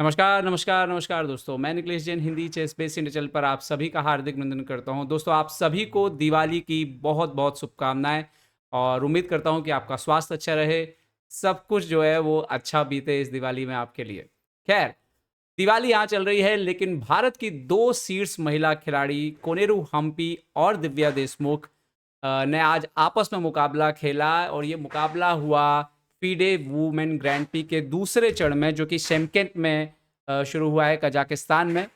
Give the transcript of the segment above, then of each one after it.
नमस्कार, नमस्कार, नमस्कार दोस्तों। मैं Nikhilesh Jain Hindi chess base India channel पर आप सभी का हार्दिक अभिनंदन करता हूँ। दोस्तों आप सभी को दिवाली की बहुत-बहुत शुभकामनाएँ और उम्मीद करता हूँ कि आपका स्वास्थ्य अच्छा रहे, सब कुछ जो है वो अच्छा बीते इस दिवाली में आपके लिए। ख़ैर, दिवाली यहाँ चल रही है लेकिन भारत की 2 शीर्ष महिला खिलाड़ी कोनेरू हम्पी और दिव्या देशमुख ने आज आपस में मुकाबला खेला और ये मुकाबला हुआ फीडे वुमेन ग्रैंड प्री के दूसरे चरण में जो कि शेमकेंट में शुरू हुआ है कजाकिस्तान में।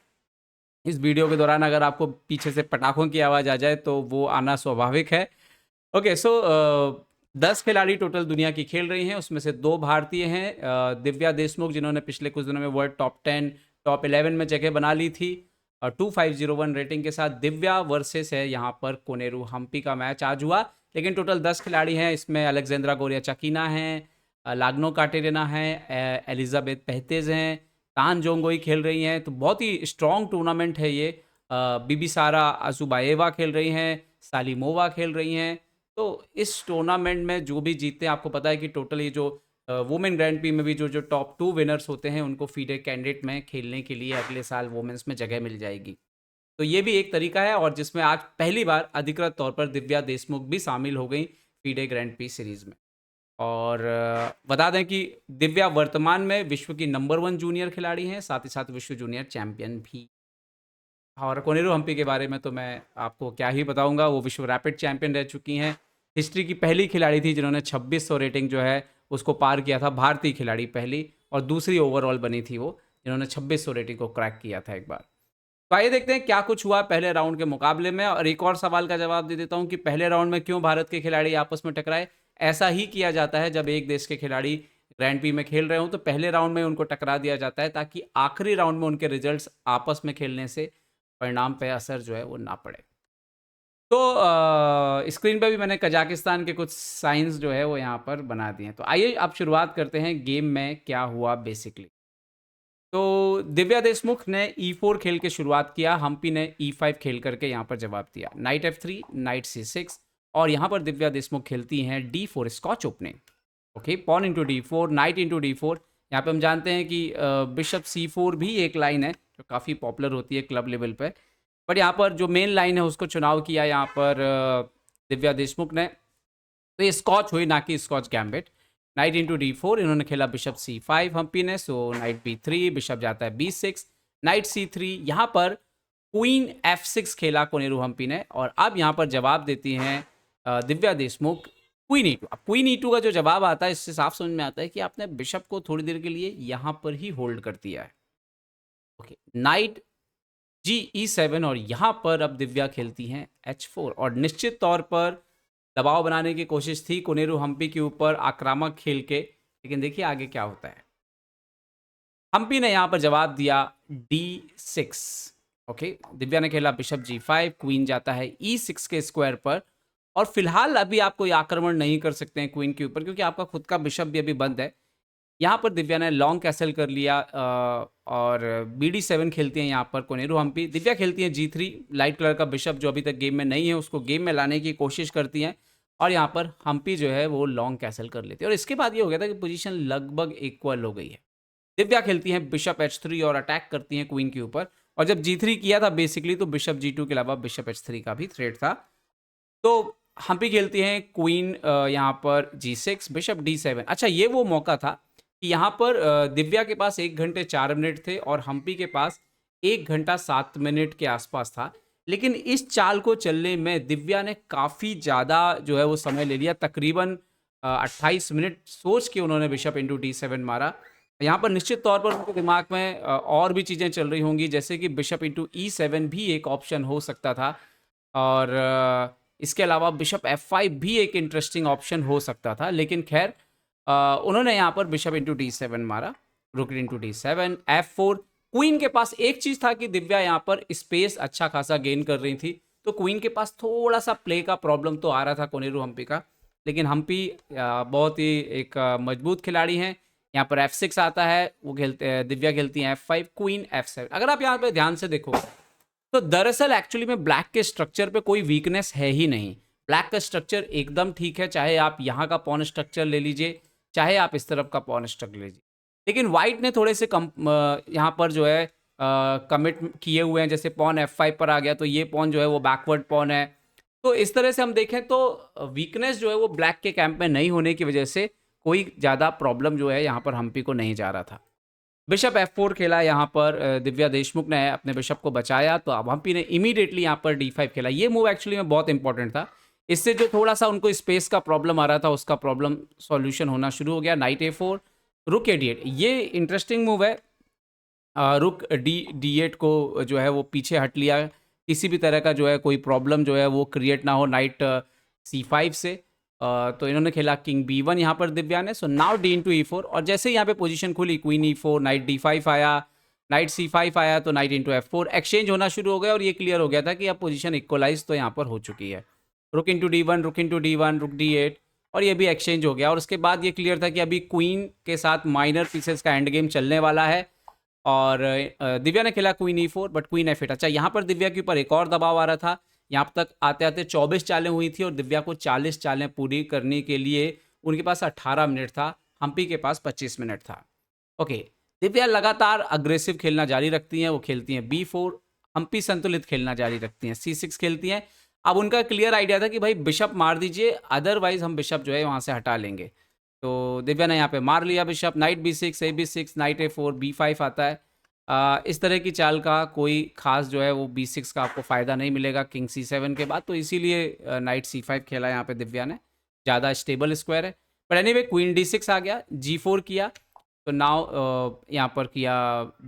इस वीडियो के दौरान अगर आपको पीछे से पटाखों की आवाज़ आ जाए तो वो आना स्वाभाविक है। ओके सो 10 खिलाड़ी टोटल दुनिया की खेल रही हैं, उसमें से 2 भारतीय हैं। दिव्या देशमुख जिन्होंने पिछले कुछ दिनों में वर्ल्ड टॉप 10, टॉप 11 में जगह बना ली थी और 2501 रेटिंग के साथ दिव्या वर्सेस है यहाँ पर कोनेरू हम्पी का मैच आज हुआ। लेकिन टोटल 10 खिलाड़ी हैं, इसमें अलेक्जेंड्रा गोरियाचाकिना हैं, लाग्नो काटेरिना हैं, एलिजाबेथ पेहतेज हैं, तान जोंगोई खेल रही हैं। तो बहुत ही स्ट्रॉन्ग टूर्नामेंट है ये। बिबिसारा अजुबाएवा खेल रही हैं, सालिमोवा खेल रही हैं। तो इस टूर्नामेंट में जो भी जीतते हैं, आपको पता है कि टोटल ये जो वुमेन ग्रैंड प्री में भी जो टॉप 2 विनर्स होते हैं उनको फीडे कैंडिडेट में खेलने के लिए अगले साल वुमेन्स में जगह मिल जाएगी। तो ये भी एक तरीका है और जिसमें आज पहली बार अधिकृत तौर पर दिव्या देशमुख भी शामिल हो गई फीडे ग्रैंड प्री सीरीज में। और बता दें कि दिव्या वर्तमान में विश्व की नंबर 1 जूनियर खिलाड़ी हैं, साथ ही साथ विश्व जूनियर चैंपियन भी। और कोनेरू हम्पी के बारे में तो मैं आपको क्या ही बताऊंगा, वो विश्व रैपिड चैंपियन रह चुकी हैं। हिस्ट्री की पहली खिलाड़ी थी जिन्होंने 2600 रेटिंग जो है उसको पार किया था, भारतीय खिलाड़ी पहली और दूसरी ओवरऑल बनी थी वो, जिन्होंने 2600 रेटिंग को क्रैक किया था एक बार। तो आइए देखते हैं क्या कुछ हुआ पहले राउंड के मुकाबले में और एक और सवाल का जवाब दे देता हूं कि पहले राउंड में क्यों भारत के खिलाड़ी आपस में टकराए। ऐसा ही किया जाता है जब एक देश के खिलाड़ी ग्रैंड प्री में खेल रहे हो तो पहले राउंड में उनको टकरा दिया जाता है ताकि आखिरी राउंड में उनके रिजल्ट्स आपस में खेलने से परिणाम पे असर जो है वो ना पड़े। तो स्क्रीन पे भी मैंने कजाकिस्तान के कुछ साइंस जो है वो यहाँ पर बना दिए हैं। तो आइए अब शुरुआत करते हैं गेम में क्या हुआ बेसिकली। तो दिव्या देशमुख ने E4 खेल के शुरुआत किया, हम्पी ने E5 खेल करके यहाँ पर जवाब दिया। नाइट F3, नाइट C6 और यहाँ पर दिव्या देशमुख खेलती हैं D4 Scotch opening. Okay, pawn into D4, knight into D4। यहाँ पे हम जानते हैं कि बिशप C4 भी एक लाइन है जो काफ़ी पॉपुलर होती है क्लब लेवल पे, बट यहाँ पर जो मेन लाइन है उसको चुनाव किया यहाँ पर दिव्या देशमुख ने। तो ये स्कॉच हुई, ना कि scotch gambit. Night into D4, इन्होंने खेला बिशप C5 हम्पी ने, सो नाइट B3, बिशप जाता है B6, नाइट C3। यहाँ पर क्वीन F6 खेला कोनेरू हम्पी ने और अब यहाँ पर जवाब देती हैं दिव्या देशमुख क्वीन E2। अब क्वीन E2 का जो जवाब आता है इससे साफ समझ में आता है कि आपने बिशप को थोड़ी देर के लिए यहाँ पर ही होल्ड कर दिया है। ओके, नाइट G E7 और यहाँ पर अब दिव्या खेलती हैं H4 और निश्चित तौर पर दबाव बनाने की कोशिश थी कोनेरू हम्पी के ऊपर आक्रामक खेल के, लेकिन देखिए आगे क्या होता है। हम्पी ने यहाँ पर जवाब दिया D6। ओके, दिव्या ने खेला बिशप G5, क्वीन जाता है E6 के स्क्वायर पर और फिलहाल अभी आप कोई आक्रमण नहीं कर सकते हैं क्वीन के ऊपर क्योंकि आपका खुद का बिशप भी अभी बंद है। यहाँ पर दिव्या ने लॉन्ग कैसल कर लिया और BD7 खेलती हैं यहाँ पर कोनेरू हम्पी। दिव्या खेलती हैं G3, लाइट कलर का बिशप जो अभी तक गेम में नहीं है उसको गेम में लाने की कोशिश करती हैं और यहाँ पर हम्पी जो है वो लॉन्ग कैसल कर लेती है और इसके बाद ये हो गया था कि पोजीशन लगभग इक्वल हो गई है। दिव्या खेलती हैं बिशप H3 और अटैक करती हैं क्वीन के ऊपर और जब G3 किया था बेसिकली तो बिशप G2 के अलावा बिशप H3 का भी थ्रेट था। तो हम्पी खेलती हैं क्वीन यहाँ पर G6, बिशप D7। अच्छा, ये वो मौका था कि यहाँ पर दिव्या के पास 1 घंटे 4 मिनट थे और हम्पी के पास 1 घंटा 7 मिनट के आसपास था, लेकिन इस चाल को चलने में दिव्या ने काफ़ी ज़्यादा जो है वो समय ले लिया। तकरीबन 28 मिनट सोच के उन्होंने बिशप इंटू D7 मारा। यहाँ पर निश्चित तौर पर उनके दिमाग में और भी चीज़ें चल रही होंगी जैसे कि बिशप इंटू E7 भी एक ऑप्शन हो सकता था और इसके अलावा बिशप F5 भी एक इंटरेस्टिंग ऑप्शन हो सकता था, लेकिन खैर उन्होंने यहाँ पर बिशप इंटू D7 मारा, रुक इंटू D7, F4। क्वीन के पास एक चीज़ था कि दिव्या यहाँ पर स्पेस अच्छा खासा गेन कर रही थी, तो क्वीन के पास थोड़ा सा प्ले का प्रॉब्लम तो आ रहा था कोनेरू हम्पी का, लेकिन हम्पी बहुत ही एक मजबूत खिलाड़ी हैं। यहाँ पर F6 आता है, वो खेलते दिव्या खेलती हैं F5, क्वीन F7। अगर आप यहाँ पे ध्यान से देखो तो दरअसल एक्चुअली में ब्लैक के स्ट्रक्चर पे कोई वीकनेस है ही नहीं। ब्लैक का स्ट्रक्चर एकदम ठीक है, चाहे आप यहाँ का पॉन स्ट्रक्चर ले लीजिए, चाहे आप इस तरफ का पॉन स्ट्रक्चर लीजिए। लेकिन वाइट ने थोड़े से यहाँ पर जो है कमिट किए हुए हैं, जैसे पॉन F5 पर आ गया तो ये पॉन जो है वो बैकवर्ड पॉन है। तो इस तरह से हम देखें तो वीकनेस जो है वो ब्लैक के कैंप में नहीं होने की वजह से कोई ज़्यादा प्रॉब्लम जो है यहाँ पर हम्पी को नहीं जा रहा था। बिशप F4 खेला यहाँ पर, दिव्या देशमुख ने अपने बिशप को बचाया, तो अब हम्पी ने इमीडिएटली यहाँ पर D5 खेला। ये मूव एक्चुअली में बहुत इंपॉर्टेंट था। इससे जो थोड़ा सा उनको स्पेस का प्रॉब्लम आ रहा था उसका प्रॉब्लम सॉल्यूशन होना शुरू हो गया। नाइट A4, रुक A8, ये इंटरेस्टिंग मूव है। रुक D8 को जो है वो पीछे हट लिया, किसी भी तरह का जो है कोई प्रॉब्लम जो है वो क्रिएट ना हो नाइट C5 से। तो इन्होंने खेला किंग B1 यहाँ पर दिव्या ने। सो नाउ D/E4, और जैसे यहाँ पे पोजीशन खुली क्वीन E4, नाइट D5 आया, नाइट C5 आया, तो नाइट F4 एक्सचेंज होना शुरू हो गया और ये क्लियर हो गया था कि अब पोजीशन इक्वलाइज तो यहाँ पर हो चुकी है। रुक D1, रुक D1, रुक D8, और ये भी एक्सचेंज हो गया। और उसके बाद ये क्लियर था कि अभी क्वीन के साथ माइनर पीसेस का एंड गेम चलने वाला है। और दिव्या ने खेला queen E4, but queen F8। अच्छा, यहाँ पर दिव्या के ऊपर एक और दबाव आ रहा था। यहाँ तक आते आते 24 चालें हुई थी और दिव्या को 40 चालें पूरी करने के लिए उनके पास 18 मिनट था, हम्पी के पास 25 मिनट था। ओके, दिव्या लगातार अग्रेसिव खेलना जारी रखती हैं। वो खेलती हैं B4, हम्पी संतुलित खेलना जारी रखती हैं, C6 खेलती हैं। अब उनका क्लियर आइडिया था कि भाई बिशप मार दीजिए, अदरवाइज हम बिशप जो है वहाँ से हटा लेंगे। तो दिव्या ने यहाँ पे मार लिया bishop, night B6, A B6, night A4, B5 आता है। इस तरह की चाल का कोई खास जो है वो B6 का आपको फ़ायदा नहीं मिलेगा किंग C7 के बाद, तो इसीलिए नाइट C5 खेला यहाँ पे दिव्या ने, ज़्यादा स्टेबल स्क्वायर है। बट एनीवे क्वीन D6 आ गया, G4 किया, तो नाउ यहाँ पर किया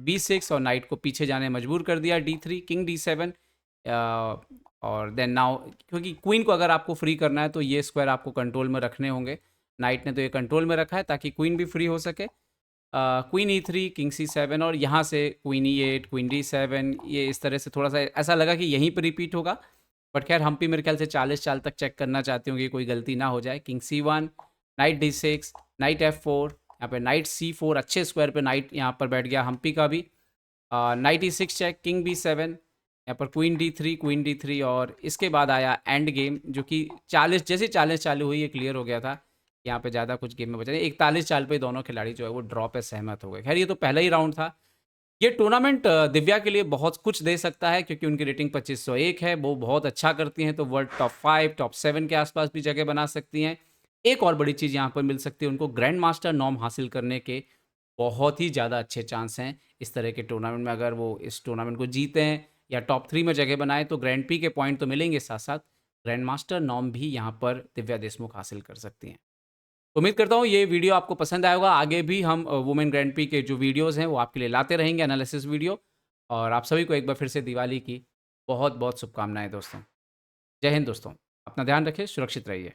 B6 और नाइट को पीछे जाने मजबूर कर दिया D3, किंग D7। और देन नाउ क्योंकि क्वीन को अगर आपको फ्री करना है तो ये स्क्वायर आपको कंट्रोल में रखने होंगे। नाइट ने तो ये कंट्रोल में रखा है ताकि क्वीन भी फ्री हो सके। क्वीन E3, किंग C7, और यहाँ से क्वीन E8, क्वीन D7, ये इस तरह से थोड़ा सा ऐसा लगा कि यहीं पर रिपीट होगा। बट खैर हम्पी मेरे ख्याल से 40 चाल तक चेक करना चाहती होंगी, कोई गलती ना हो जाए। King C1, night D6, night F4, यहाँ पे नाइट C4, अच्छे स्क्वायर पे नाइट यहाँ पर बैठ गया हम्पी का भी। Night E6 check, king B7, यहाँ पर क्वीन D3, क्वीन D3, और इसके बाद आया एंड गेम, जो कि 40 जैसे 40 चालू हुई ये क्लियर हो गया था। यहाँ पे ज़्यादा कुछ गेम में बचा नहीं, 41 चाल पे दोनों खिलाड़ी जो है वो ड्रॉ पे सहमत हो गए। खैर ये तो पहला ही राउंड था। ये टूर्नामेंट दिव्या के लिए बहुत कुछ दे सकता है क्योंकि उनकी रेटिंग 2501 है, वो बहुत अच्छा करती हैं, तो वर्ल्ड टॉप 5, टॉप 7 के आसपास भी जगह बना सकती हैं। एक और बड़ी चीज़ यहाँ पर मिल सकती है उनको, ग्रैंड मास्टर नॉर्म हासिल करने के बहुत ही ज़्यादा अच्छे चांस हैं इस तरह के टूर्नामेंट में। अगर वो इस टूर्नामेंट को जीते हैं या टॉप 3 में जगह बनाए तो ग्रैंड पी के पॉइंट तो मिलेंगे, साथ साथ ग्रैंड मास्टर नॉर्म भी यहाँ पर दिव्या देशमुख हासिल कर सकती हैं। उम्मीद करता हूँ ये वीडियो आपको पसंद आया होगा। आगे भी हम वुमेन ग्रैंड पी के जो वीडियोज़ हैं वो आपके लिए लाते रहेंगे, एनालिसिस वीडियो। और आप सभी को एक बार फिर से दिवाली की बहुत बहुत शुभकामनाएं दोस्तों। जय हिंद दोस्तों, अपना ध्यान रखें, सुरक्षित रहिए।